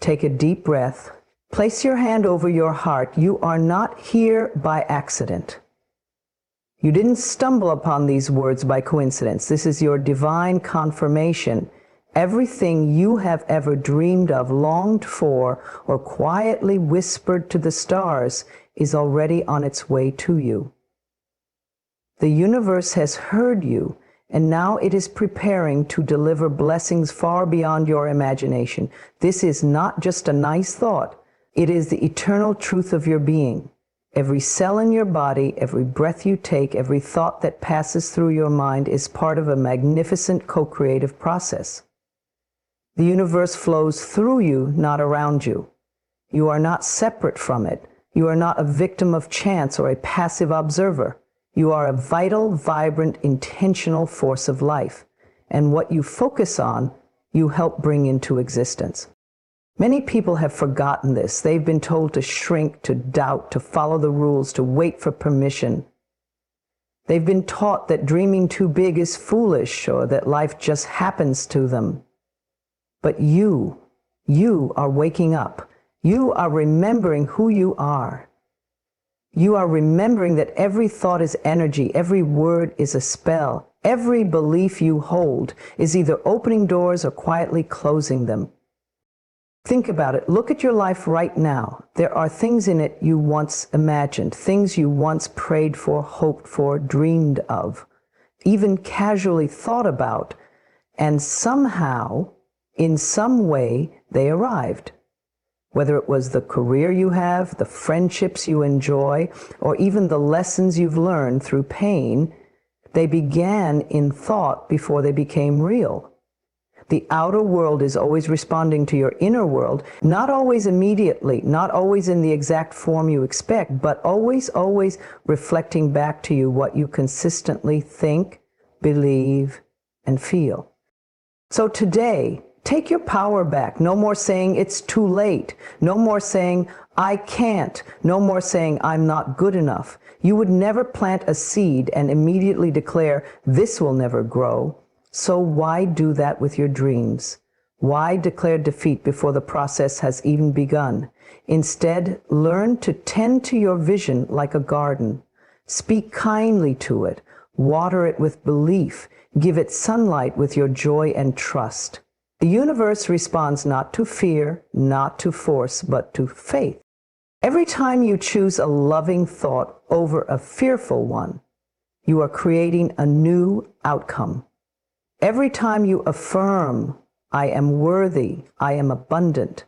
Take a deep breath. Place your hand over your heart. You are not here by accident. You didn't stumble upon these words by coincidence. This is your divine confirmation. Everything you have ever dreamed of, longed for, or quietly whispered to the stars is already on its way to you. The universe has heard you, and now it is preparing to deliver blessings far beyond your imagination. This is not just a nice thought. It is the eternal truth of your being. Every cell in your body, every breath you take, every thought that passes through your mind is part of a magnificent co-creative process. The universe flows through you, not around you. You are not separate from it. You are not a victim of chance or a passive observer. You are a vital, vibrant, intentional force of life. And what you focus on, you help bring into existence. Many people have forgotten this. They've been told to shrink, to doubt, to follow the rules, to wait for permission. They've been taught that dreaming too big is foolish, or that life just happens to them. But you are waking up. You are remembering who you are. You are remembering that every thought is energy, every word is a spell. Every belief you hold is either opening doors or quietly closing them. Think about it. Look at your life right now. There are things in it you once imagined, things you once prayed for, hoped for, dreamed of, even casually thought about, and somehow, in some way, they arrived. Whether it was the career you have, the friendships you enjoy, or even the lessons you've learned through pain, they began in thought before they became real. The outer world is always responding to your inner world, not always immediately, not always in the exact form you expect, but always reflecting back to you what you consistently think, believe, and feel. So today, take your power back. No more saying it's too late. No more saying I can't. No more saying I'm not good enough. You would never plant a seed and immediately declare this will never grow. So why do that with your dreams? Why declare defeat before the process has even begun? Instead, learn to tend to your vision like a garden. Speak kindly to it. Water it with belief. Give it sunlight with your joy and trust. The universe responds not to fear, not to force, but to faith. Every time you choose a loving thought over a fearful one, you are creating a new outcome. Every time you affirm, I am worthy, I am abundant,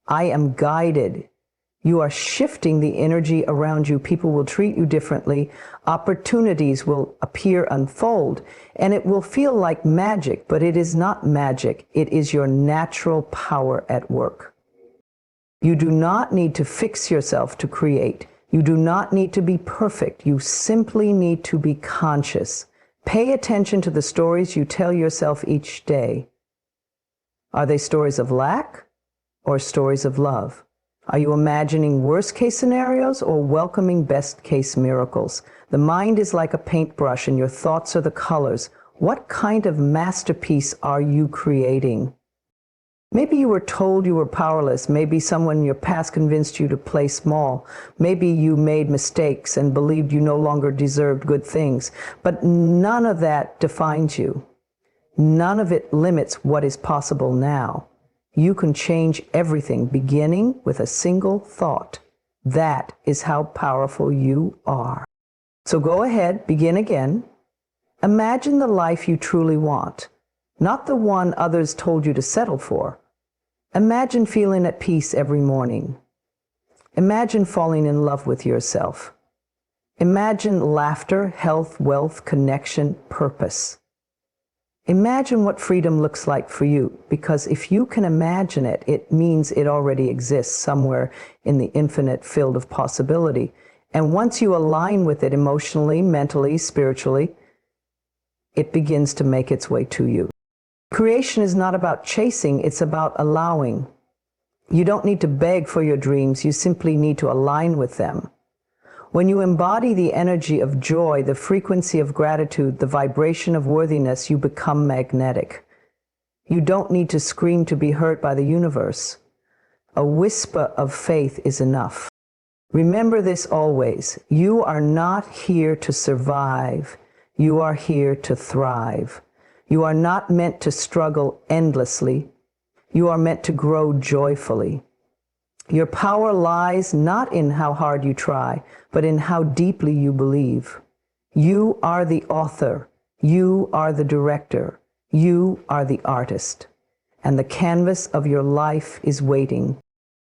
I am guided, you are shifting the energy around you. People will treat you differently, opportunities will appear, unfold, and it will feel like magic, but it is not magic. It is your natural power at work. You do not need to fix yourself to create. You do not need to be perfect. You simply need to be conscious. Pay attention to the stories you tell yourself each day. Are they stories of lack or stories of love? Are you imagining worst-case scenarios or welcoming best-case miracles? The mind is like a paintbrush and your thoughts are the colors. What kind of masterpiece are you creating? Maybe you were told you were powerless. Maybe someone in your past convinced you to play small. Maybe you made mistakes and believed you no longer deserved good things. But none of that defines you. None of it limits what is possible now. You can change everything, beginning with a single thought. That is how powerful you are. So go ahead, begin again. Imagine the life you truly want, not the one others told you to settle for. Imagine feeling at peace every morning. Imagine falling in love with yourself. Imagine laughter, health, wealth, connection, purpose. Imagine what freedom looks like for you, because if you can imagine it, it means it already exists somewhere in the infinite field of possibility. And once you align with it emotionally, mentally, spiritually, it begins to make its way to you. Creation is not about chasing, it's about allowing. You don't need to beg for your dreams, you simply need to align with them. When you embody the energy of joy, the frequency of gratitude, the vibration of worthiness, you become magnetic. You don't need to scream to be heard by the universe. A whisper of faith is enough. Remember this always. You are not here to survive. You are here to thrive. You are not meant to struggle endlessly. You are meant to grow joyfully. Your power lies not in how hard you try, but in how deeply you believe. You are the author. You are the director. You are the artist. And the canvas of your life is waiting.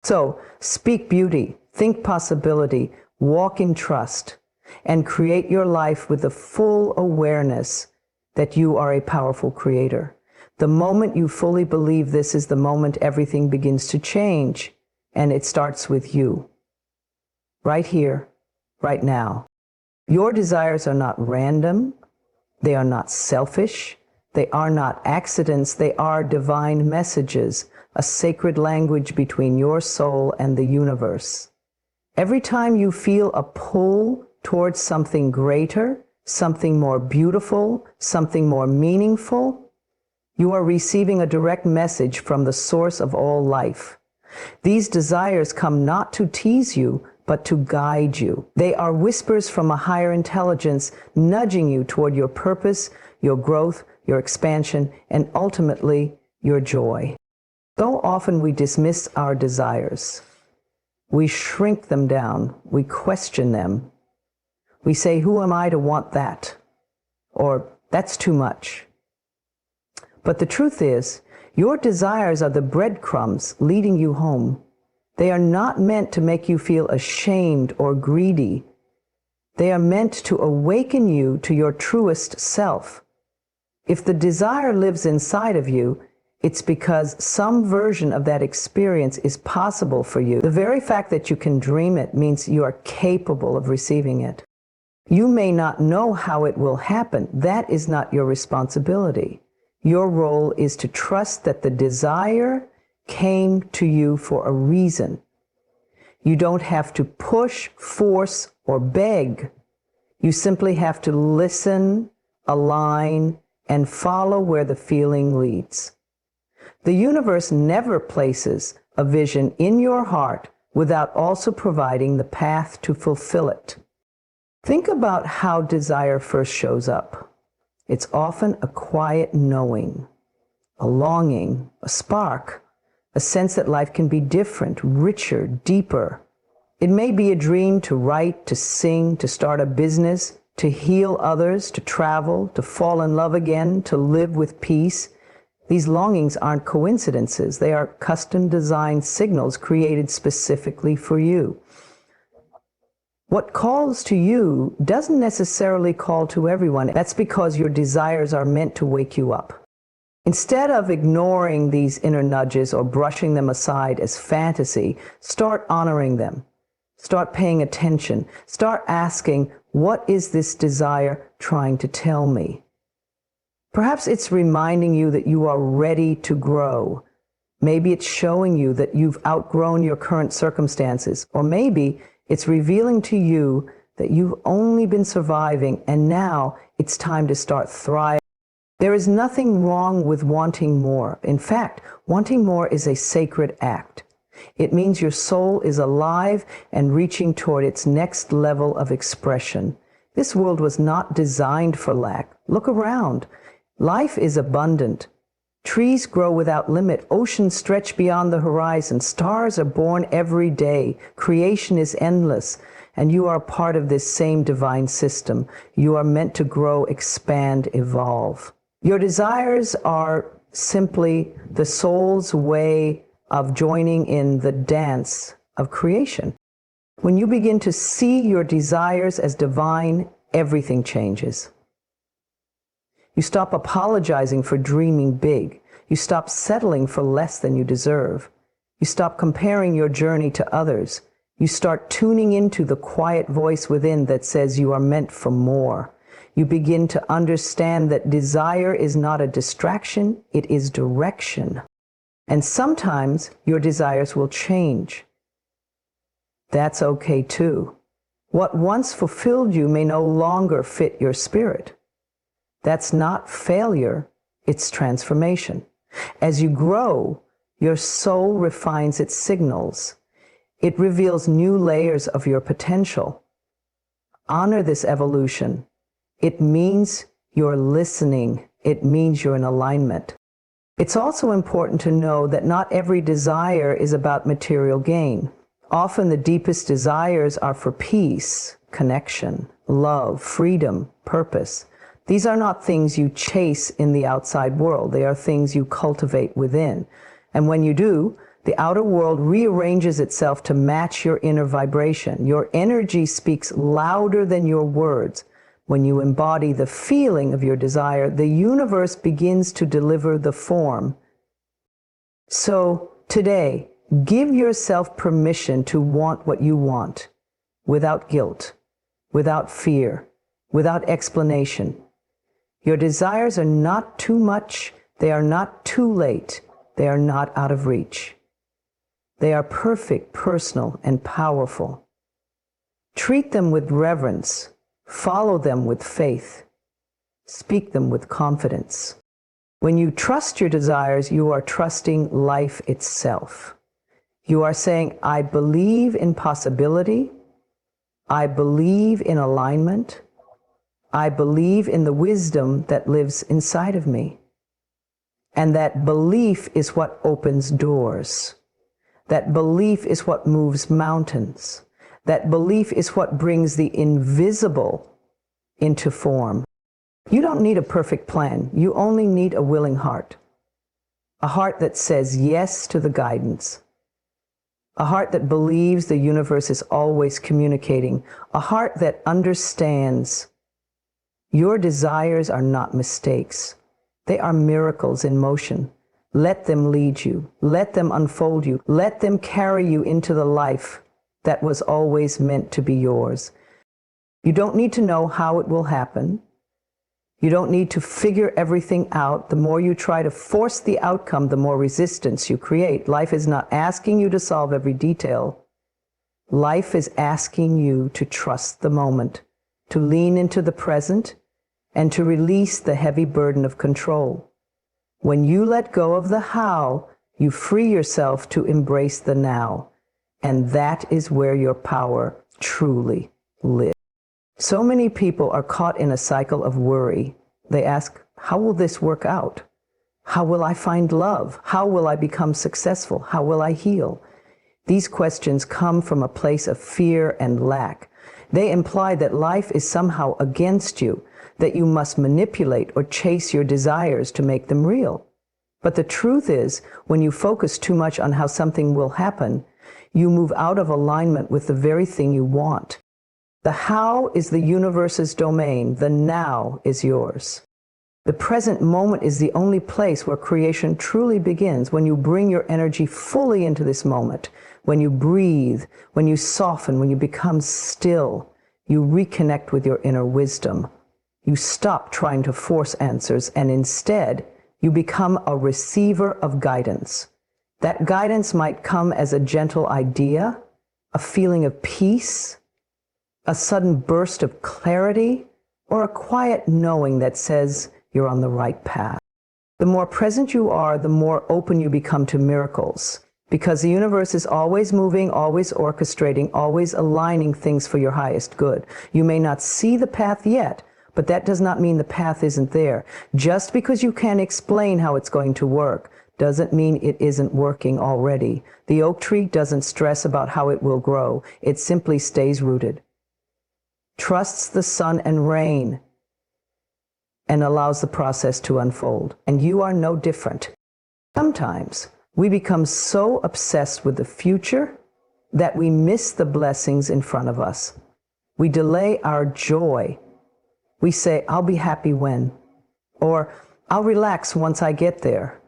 So, speak beauty, think possibility, walk in trust, and create your life with the full awareness that you are a powerful creator. The moment you fully believe this is the moment everything begins to change, and it starts with you. Right here, right now. Your desires are not random, they are not selfish, they are not accidents, they are divine messages, a sacred language between your soul and the universe. Every time you feel a pull towards something greater, something more beautiful, something more meaningful, you are receiving a direct message from the source of all life. These desires come not to tease you, but to guide you. They are whispers from a higher intelligence, nudging you toward your purpose, your growth, your expansion, and ultimately, your joy. So often we dismiss our desires. We shrink them down. We question them. We say, who am I to want that? Or, that's too much. But the truth is, your desires are the breadcrumbs leading you home. They are not meant to make you feel ashamed or greedy. They are meant to awaken you to your truest self. If the desire lives inside of you, it's because some version of that experience is possible for you. The very fact that you can dream it means you are capable of receiving it. You may not know how it will happen. That is not your responsibility. Your role is to trust that the desire came to you for a reason. You don't have to push, force, or beg. You simply have to listen, align, and follow where the feeling leads. The universe never places a vision in your heart without also providing the path to fulfill it. Think about how desire first shows up. It's often a quiet knowing, a longing, a spark, a sense that life can be different, richer, deeper. It may be a dream to write, to sing, to start a business, to heal others, to travel, to fall in love again, to live with peace. These longings aren't coincidences. They are custom-designed signals created specifically for you. What calls to you doesn't necessarily call to everyone. That's because your desires are meant to wake you up. Instead of ignoring these inner nudges or brushing them aside as fantasy, start honoring them. Start paying attention. Start asking, what is this desire trying to tell me? Perhaps it's reminding you that you are ready to grow. Maybe it's showing you that you've outgrown your current circumstances. Or maybe it's revealing to you that you've only been surviving and now it's time to start thriving. There is nothing wrong with wanting more. In fact, wanting more is a sacred act. It means your soul is alive and reaching toward its next level of expression. This world was not designed for lack. Look around. Life is abundant. Trees grow without limit. Oceans stretch beyond the horizon. Stars are born every day. Creation is endless. And you are part of this same divine system. You are meant to grow, expand, evolve. Your desires are simply the soul's way of joining in the dance of creation. When you begin to see your desires as divine, everything changes. You stop apologizing for dreaming big. You stop settling for less than you deserve. You stop comparing your journey to others. You start tuning into the quiet voice within that says you are meant for more. You begin to understand that desire is not a distraction, it is direction. And sometimes your desires will change. That's okay too. What once fulfilled you may no longer fit your spirit. That's not failure, it's transformation. As you grow, Your soul refines its signals. It reveals new layers of your potential. Honor this evolution. It means you're listening. It means you're in alignment. It's also important to know that not every desire is about material gain. Often the deepest desires are for peace, connection, love, freedom, purpose. These are not things you chase in the outside world. They are things you cultivate within. And when you do, the outer world rearranges itself to match your inner vibration. Your energy speaks louder than your words. When you embody the feeling of your desire, the universe begins to deliver the form. So today, give yourself permission to want what you want, without guilt, without fear, without explanation. Your desires are not too much. They are not too late. They are not out of reach. They are perfect, personal, and powerful. Treat them with reverence. Follow them with faith. Speak them with confidence. When you trust your desires, you are trusting life itself. You are saying, I believe in possibility. I believe in alignment. I believe in the wisdom that lives inside of me. And that belief is what opens doors. That belief is what moves mountains. That belief is what brings the invisible into form. You don't need a perfect plan. You only need a willing heart. A heart that says yes to the guidance. A heart that believes the universe is always communicating. A heart that understands your desires are not mistakes. They are miracles in motion. Let them lead you. Let them unfold you. Let them carry you into the life that was always meant to be yours. You don't need to know how it will happen. You don't need to figure everything out. The more you try to force the outcome, the more resistance you create. Life is not asking you to solve every detail. Life is asking you to trust the moment, to lean into the present, and to release the heavy burden of control. When you let go of the how, you free yourself to embrace the now. And that is where your power truly lives. So many people are caught in a cycle of worry. They ask, how will this work out? How will I find love? How will I become successful? How will I heal? These questions come from a place of fear and lack. They imply that life is somehow against you, that you must manipulate or chase your desires to make them real. But the truth is, when you focus too much on how something will happen, you move out of alignment with the very thing you want. The how is the universe's domain. The now is yours. The present moment is the only place where creation truly begins. When you bring your energy fully into this moment, when you breathe, when you soften, when you become still, you reconnect with your inner wisdom. You stop trying to force answers, and instead, you become a receiver of guidance. That guidance might come as a gentle idea, a feeling of peace, a sudden burst of clarity, or a quiet knowing that says you're on the right path. The more present you are, the more open you become to miracles, because the universe is always moving, always orchestrating, always aligning things for your highest good. You may not see the path yet, but that does not mean the path isn't there. Just because you can't explain how it's going to work doesn't mean it isn't working already. The oak tree doesn't stress about how it will grow. It simply stays rooted, trusts the sun and rain, and allows the process to unfold. And you are no different. Sometimes we become so obsessed with the future that we miss the blessings in front of us. We delay our joy. We say, I'll be happy when, or I'll relax once I get there.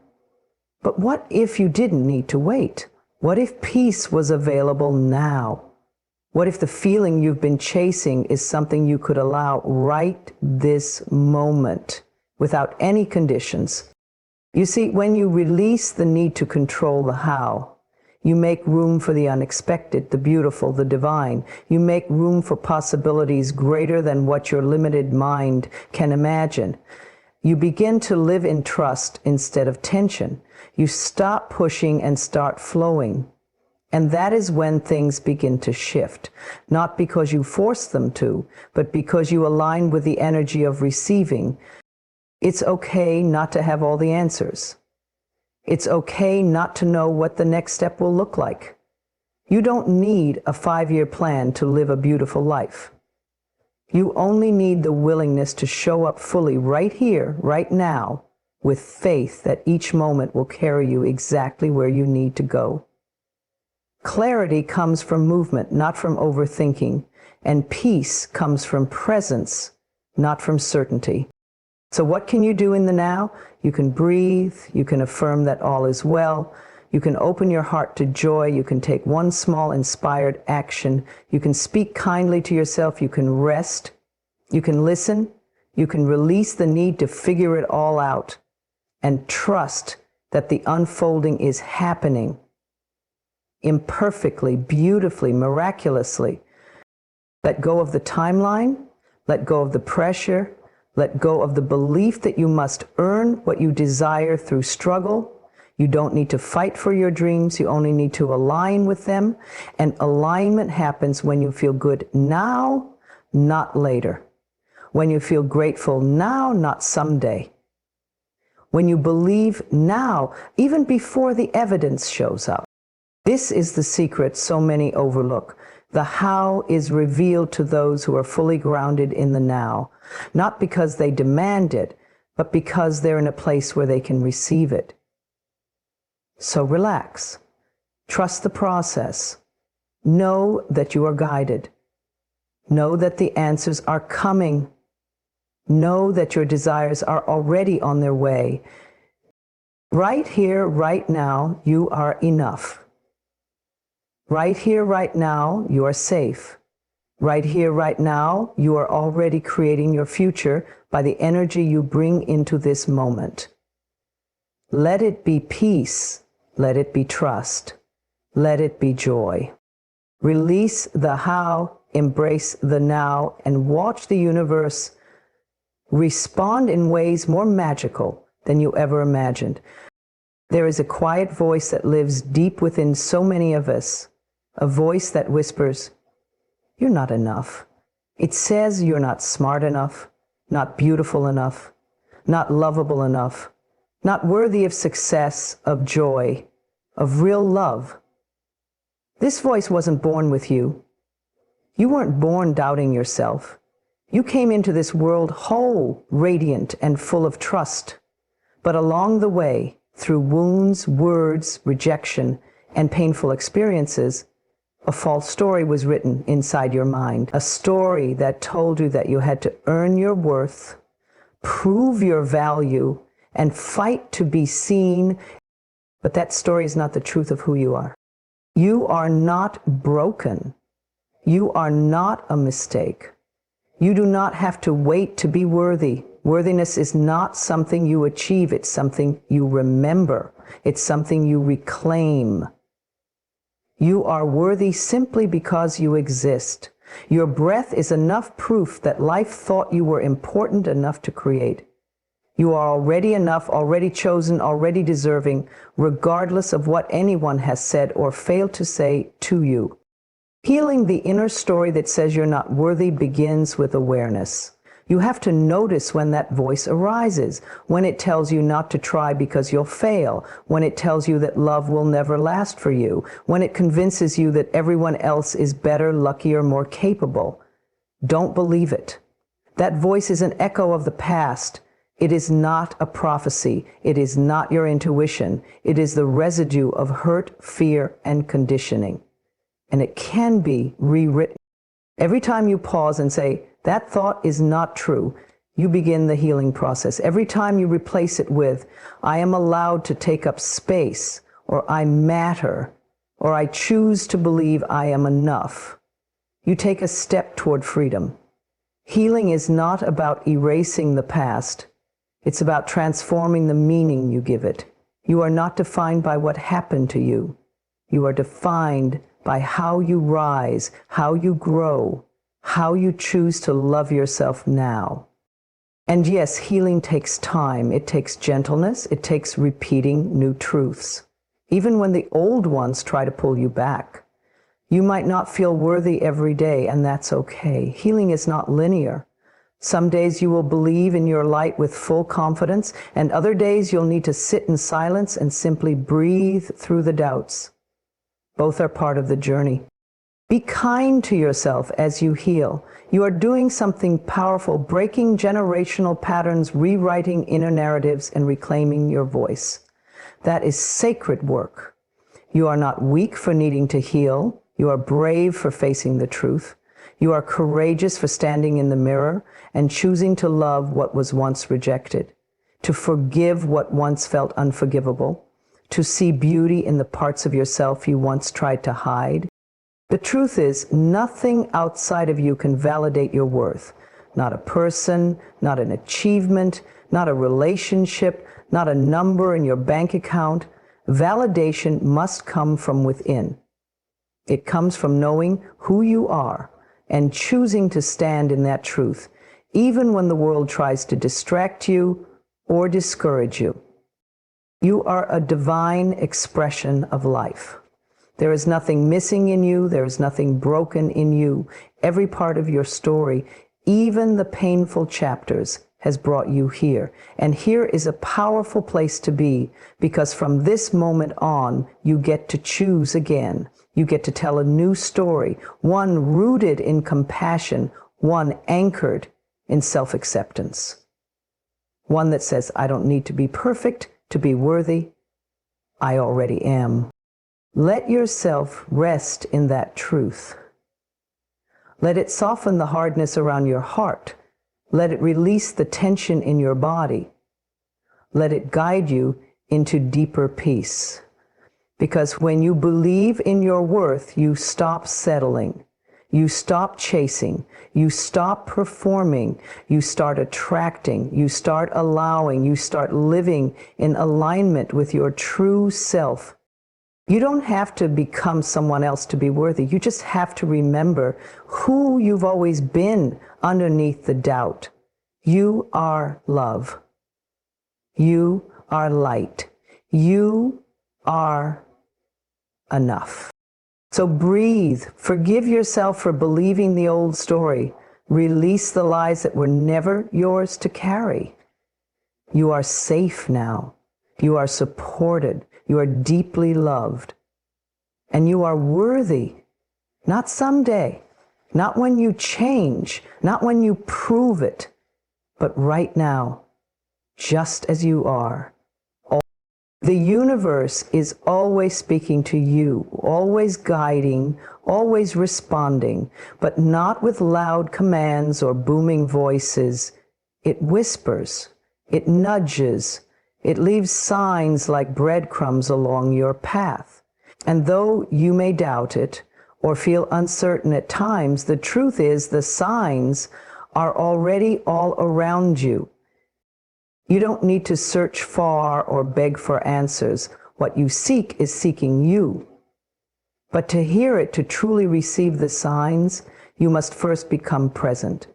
But what if you didn't need to wait? What if peace was available now? What if the feeling you've been chasing is something you could allow right this moment without any conditions? You see, when you release the need to control the how, you make room for the unexpected, the beautiful, the divine. You make room for possibilities greater than what your limited mind can imagine. You begin to live in trust instead of tension. You stop pushing and start flowing. And that is when things begin to shift, not because you force them to, but because you align with the energy of receiving. It's okay not to have all the answers. It's okay not to know what the next step will look like. You don't need a 5-year plan to live a beautiful life. You only need the willingness to show up fully right here, right now, with faith that each moment will carry you exactly where you need to go. Clarity comes from movement, not from overthinking, and peace comes from presence, not from certainty. So what can you do in the now? You can breathe, you can affirm that all is well, you can open your heart to joy, you can take one small inspired action, you can speak kindly to yourself, you can rest, you can listen, you can release the need to figure it all out, and trust that the unfolding is happening imperfectly, beautifully, miraculously. Let go of the timeline, let go of the pressure, let go of the belief that you must earn what you desire through struggle. You don't need to fight for your dreams, you only need to align with them. And alignment happens when you feel good now, not later. When you feel grateful now, not someday. When you believe now, even before the evidence shows up. This is the secret so many overlook. The how is revealed to those who are fully grounded in the now, not because they demand it, but because they're in a place where they can receive it. So relax. Trust the process. Know that you are guided. Know that the answers are coming. Know that your desires are already on their way. Right here, right now, you are enough. Right here, right now, you are safe. Right here, right now, you are already creating your future by the energy you bring into this moment. Let it be peace. Let it be trust. Let it be joy. Release the how, embrace the now, and watch the universe respond in ways more magical than you ever imagined. There is a quiet voice that lives deep within so many of us, a voice that whispers, "You're not enough." It says you're not smart enough, not beautiful enough, not lovable enough, not worthy of success, of joy, of real love. This voice wasn't born with you. You weren't born doubting yourself. You came into this world whole, radiant, and full of trust. But along the way, through wounds, words, rejection, and painful experiences, a false story was written inside your mind. A story that told you that you had to earn your worth, prove your value, and fight to be seen. But that story is not the truth of who you are. You are not broken. You are not a mistake. You do not have to wait to be worthy. Worthiness is not something you achieve. It's something you remember. It's something you reclaim. You are worthy simply because you exist. Your breath is enough proof that life thought you were important enough to create. You are already enough, already chosen, already deserving, regardless of what anyone has said or failed to say to you. Healing the inner story that says you're not worthy begins with awareness. You have to notice when that voice arises, when it tells you not to try because you'll fail, when it tells you that love will never last for you, when it convinces you that everyone else is better, luckier, more capable. Don't believe it. That voice is an echo of the past. It is not a prophecy. It is not your intuition. It is the residue of hurt, fear, and conditioning. And it can be rewritten. Every time you pause and say, "That thought is not true," you begin the healing process. Every time you replace it with, "I am allowed to take up space," or "I matter," or "I choose to believe I am enough," you take a step toward freedom. Healing is not about erasing the past. It's about transforming the meaning you give it. You are not defined by what happened to you. You are defined by how you rise, how you grow, how you choose to love yourself now. And yes, healing takes time. It takes gentleness. It takes repeating new truths. Even when the old ones try to pull you back. You might not feel worthy every day, and that's okay. Healing is not linear. Some days you will believe in your light with full confidence, and other days you'll need to sit in silence and simply breathe through the doubts. Both are part of the journey. Be kind to yourself as you heal. You are doing something powerful, breaking generational patterns, rewriting inner narratives, and reclaiming your voice. That is sacred work. You are not weak for needing to heal. You are brave for facing the truth. You are courageous for standing in the mirror and choosing to love what was once rejected, to forgive what once felt unforgivable, to see beauty in the parts of yourself you once tried to hide. The truth is, nothing outside of you can validate your worth. Not a person, not an achievement, not a relationship, not a number in your bank account. Validation must come from within. It comes from knowing who you are and choosing to stand in that truth, even when the world tries to distract you or discourage you. You are a divine expression of life. There is nothing missing in you. There is nothing broken in you. Every part of your story, even the painful chapters, has brought you here. And here is a powerful place to be, because from this moment on, you get to choose again. You get to tell a new story, one rooted in compassion, one anchored in self-acceptance. One that says, I don't need to be perfect to be worthy. I already am. Let yourself rest in that truth. Let it soften the hardness around your heart. Let it release the tension in your body. Let it guide you into deeper peace. Because when you believe in your worth, you stop settling. You stop chasing. You stop performing. You start attracting. You start allowing. You start living in alignment with your true self. You don't have to become someone else to be worthy. You just have to remember who you've always been underneath the doubt. You are love. You are light. You are enough. So breathe. Forgive yourself for believing the old story. Release the lies that were never yours to carry. You are safe now. You are supported. You are deeply loved. And you are worthy. Not someday. Not when you change. Not when you prove it. But right now. Just as you are. The universe is always speaking to you, always guiding, always responding, but not with loud commands or booming voices. It whispers, it nudges, it leaves signs like breadcrumbs along your path. And though you may doubt it or feel uncertain at times, the truth is the signs are already all around you. You don't need to search far or beg for answers. What you seek is seeking you. But to hear it, to truly receive the signs, you must first become present.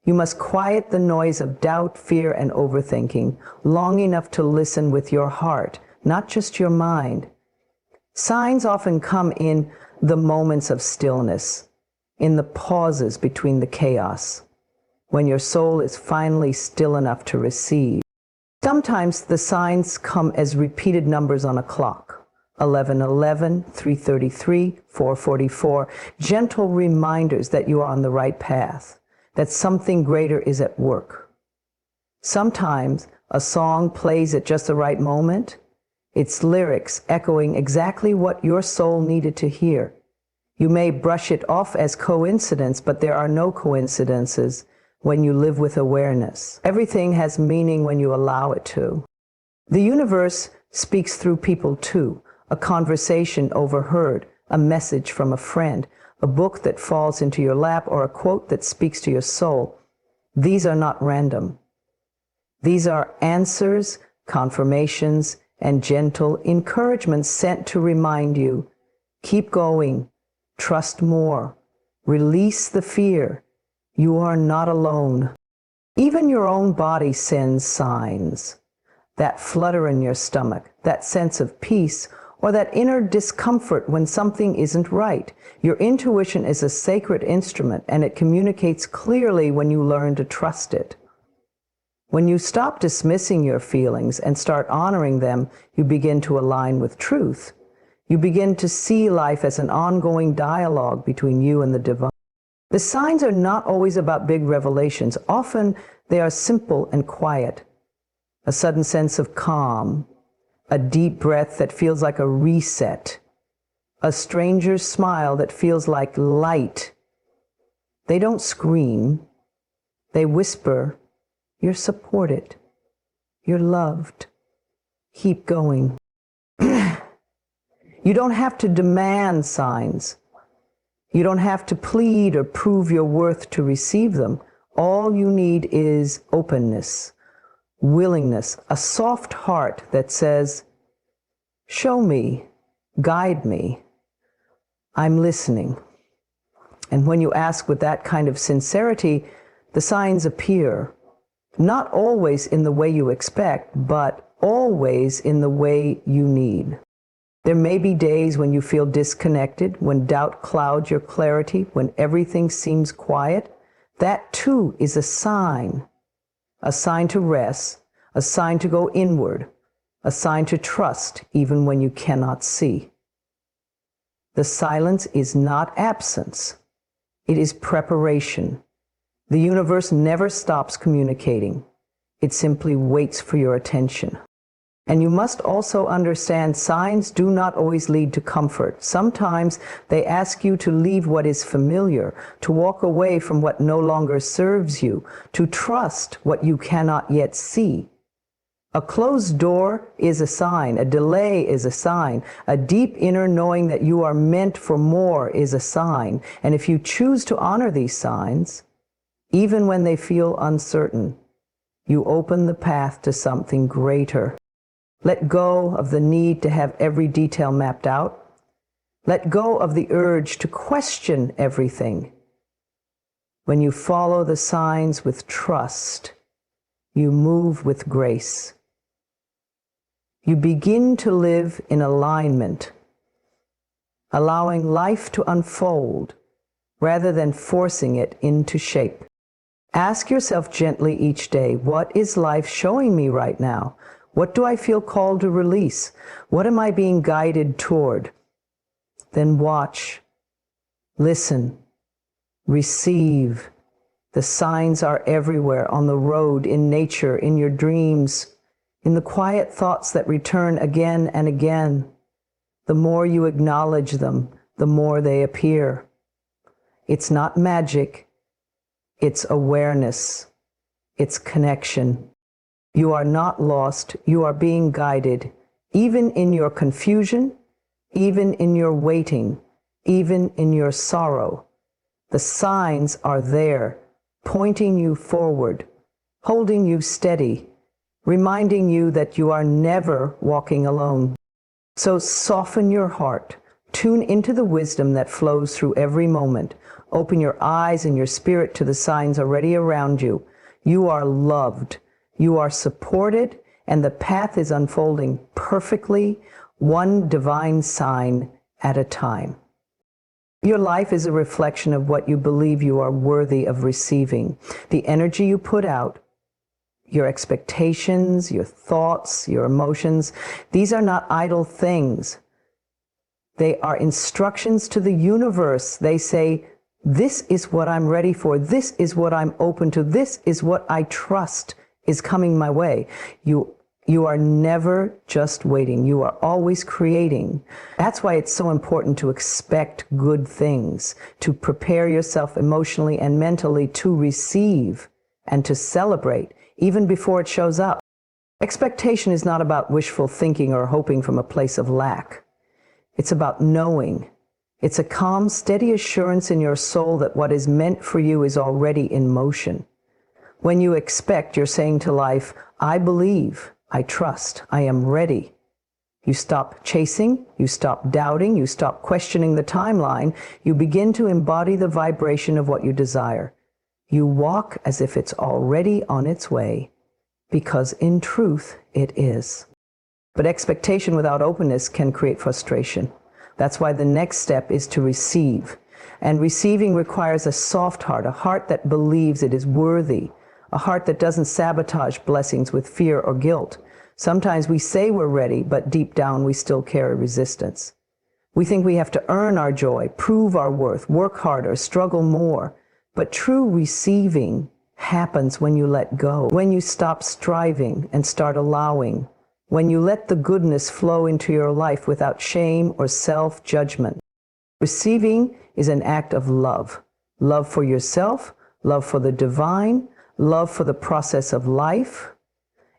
You must quiet the noise of doubt, fear, and overthinking long enough to listen with your heart, not just your mind. Signs often come in the moments of stillness, in the pauses between the chaos, when your soul is finally still enough to receive. Sometimes the signs come as repeated numbers on a clock. 11:11, 3:33, 4:44, gentle reminders that you are on the right path, that something greater is at work. Sometimes a song plays at just the right moment, its lyrics echoing exactly what your soul needed to hear. You may brush it off as coincidence, but there are no coincidences when you live with awareness. Everything has meaning when you allow it to. The universe speaks through people too. A conversation overheard, a message from a friend, a book that falls into your lap, or a quote that speaks to your soul. These are not random. These are answers, confirmations, and gentle encouragements sent to remind you, keep going, trust more, release the fear. You are not alone. Even your own body sends signs. That flutter in your stomach, that sense of peace, or that inner discomfort when something isn't right. Your intuition is a sacred instrument, and it communicates clearly when you learn to trust it. When you stop dismissing your feelings and start honoring them, you begin to align with truth. You begin to see life as an ongoing dialogue between you and the divine. The signs are not always about big revelations. Often they are simple and quiet. A sudden sense of calm, a deep breath that feels like a reset, a stranger's smile that feels like light. They don't scream. They whisper, "You're supported. You're loved. Keep going." You don't have to demand signs. You don't have to plead or prove your worth to receive them. All you need is openness, willingness, a soft heart that says, "Show me, guide me. I'm listening." And when you ask with that kind of sincerity, the signs appear. Not always in the way you expect, but always in the way you need. There may be days when you feel disconnected, when doubt clouds your clarity, when everything seems quiet. That too is a sign to rest, a sign to go inward, a sign to trust even when you cannot see. The silence is not absence. It is preparation. The universe never stops communicating. It simply waits for your attention. And you must also understand signs do not always lead to comfort. Sometimes they ask you to leave what is familiar, to walk away from what no longer serves you, to trust what you cannot yet see. A closed door is a sign, a delay is a sign, a deep inner knowing that you are meant for more is a sign. And if you choose to honor these signs, even when they feel uncertain, you open the path to something greater. Let go of the need to have every detail mapped out. Let go of the urge to question everything. When you follow the signs with trust, you move with grace. You begin to live in alignment, allowing life to unfold rather than forcing it into shape. Ask yourself gently each day, what is life showing me right now? What do I feel called to release? What am I being guided toward? Then watch, listen, receive. The signs are everywhere, on the road, in nature, in your dreams, in the quiet thoughts that return again and again. The more you acknowledge them, the more they appear. It's not magic. It's awareness. It's connection. You are not lost. You are being guided, even in your confusion, even in your waiting, even in your sorrow. The signs are there, pointing you forward, holding you steady, reminding you that you are never walking alone. So soften your heart, tune into the wisdom that flows through every moment. Open your eyes and your spirit to the signs already around you. You are loved. You are supported, and the path is unfolding perfectly, one divine sign at a time. Your life is a reflection of what you believe you are worthy of receiving. The energy you put out, your expectations, your thoughts, your emotions, these are not idle things. They are instructions to the universe. They say, this is what I'm ready for. This is what I'm open to. This is what I trust is coming my way. You are never just waiting. You are always creating. That's why it's so important to expect good things, to prepare yourself emotionally and mentally to receive and to celebrate, even before it shows up. Expectation is not about wishful thinking or hoping from a place of lack. It's about knowing. It's a calm, steady assurance in your soul that what is meant for you is already in motion. When you expect, you're saying to life, I believe, I trust, I am ready. You stop chasing, you stop doubting, you stop questioning the timeline. You begin to embody the vibration of what you desire. You walk as if it's already on its way, because in truth it is. But expectation without openness can create frustration. That's why the next step is to receive. And receiving requires a soft heart, a heart that believes it is worthy, a heart that doesn't sabotage blessings with fear or guilt. Sometimes we say we're ready, but deep down we still carry resistance. We think we have to earn our joy, prove our worth, work harder, struggle more. But true receiving happens when you let go, when you stop striving and start allowing, when you let the goodness flow into your life without shame or self-judgment. Receiving is an act of love. Love for yourself, love for the divine, love for the process of life.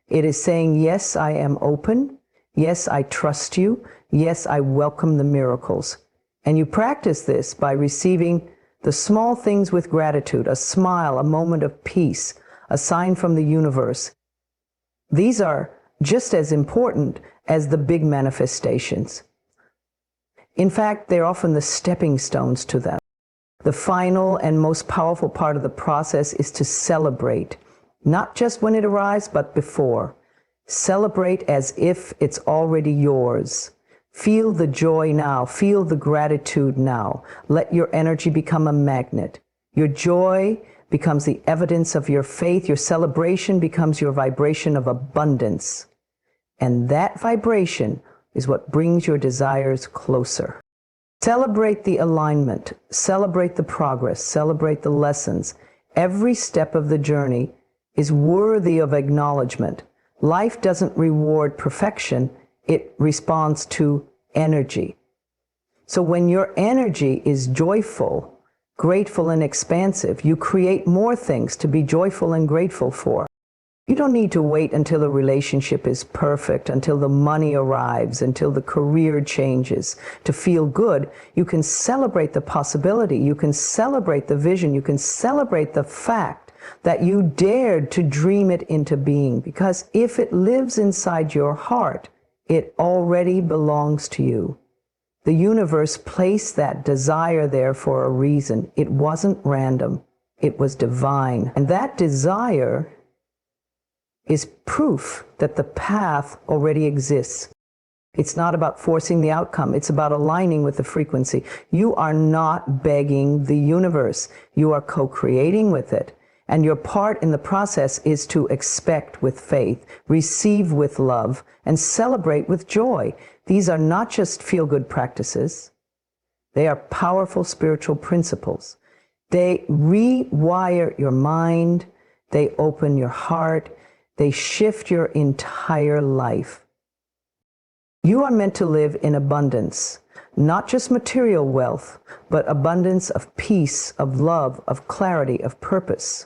It is saying, yes, I am open. Yes, I trust you. Yes, I welcome the miracles. And you practice this by receiving the small things with gratitude, a smile, a moment of peace, a sign from the universe. These are just as important as the big manifestations. In fact, they're often the stepping stones to them. The final and most powerful part of the process is to celebrate, not just when it arrives, but before. Celebrate as if it's already yours. Feel the joy now. Feel the gratitude now. Let your energy become a magnet. Your joy becomes the evidence of your faith. Your celebration becomes your vibration of abundance. And that vibration is what brings your desires closer. Celebrate the alignment. Celebrate the progress. Celebrate the lessons. Every step of the journey is worthy of acknowledgement. Life doesn't reward perfection. It responds to energy. So when your energy is joyful, grateful, and expansive, you create more things to be joyful and grateful for. You don't need to wait until a relationship is perfect, until the money arrives, until the career changes to feel good. You can celebrate the possibility. You can celebrate the vision. You can celebrate the fact that you dared to dream it into being, because if it lives inside your heart, it already belongs to you. The universe placed that desire there for a reason. It wasn't random. It was divine. And that desire is proof that the path already exists. It's not about forcing the outcome. It's about aligning with the frequency. You are not begging the universe. You are co-creating with it. And your part in the process is to expect with faith, receive with love, and celebrate with joy. These are not just feel-good practices. They are powerful spiritual principles. They rewire your mind. They open your heart. They shift your entire life. You are meant to live in abundance, not just material wealth, but abundance of peace, of love, of clarity, of purpose.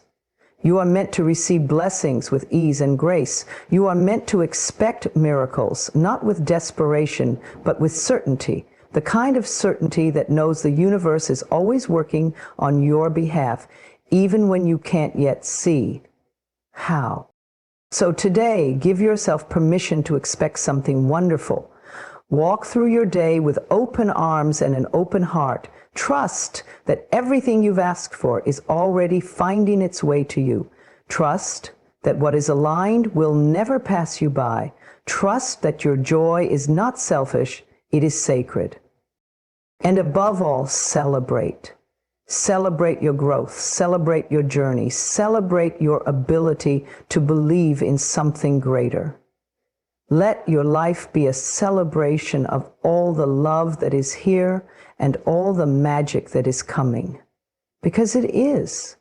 You are meant to receive blessings with ease and grace. You are meant to expect miracles, not with desperation, but with certainty, the kind of certainty that knows the universe is always working on your behalf, even when you can't yet see how. So today, give yourself permission to expect something wonderful. Walk through your day with open arms and an open heart. Trust that everything you've asked for is already finding its way to you. Trust that what is aligned will never pass you by. Trust that your joy is not selfish, it is sacred. And above all, celebrate. Celebrate your growth, celebrate your journey, celebrate your ability to believe in something greater. Let your life be a celebration of all the love that is here and all the magic that is coming. Because it is.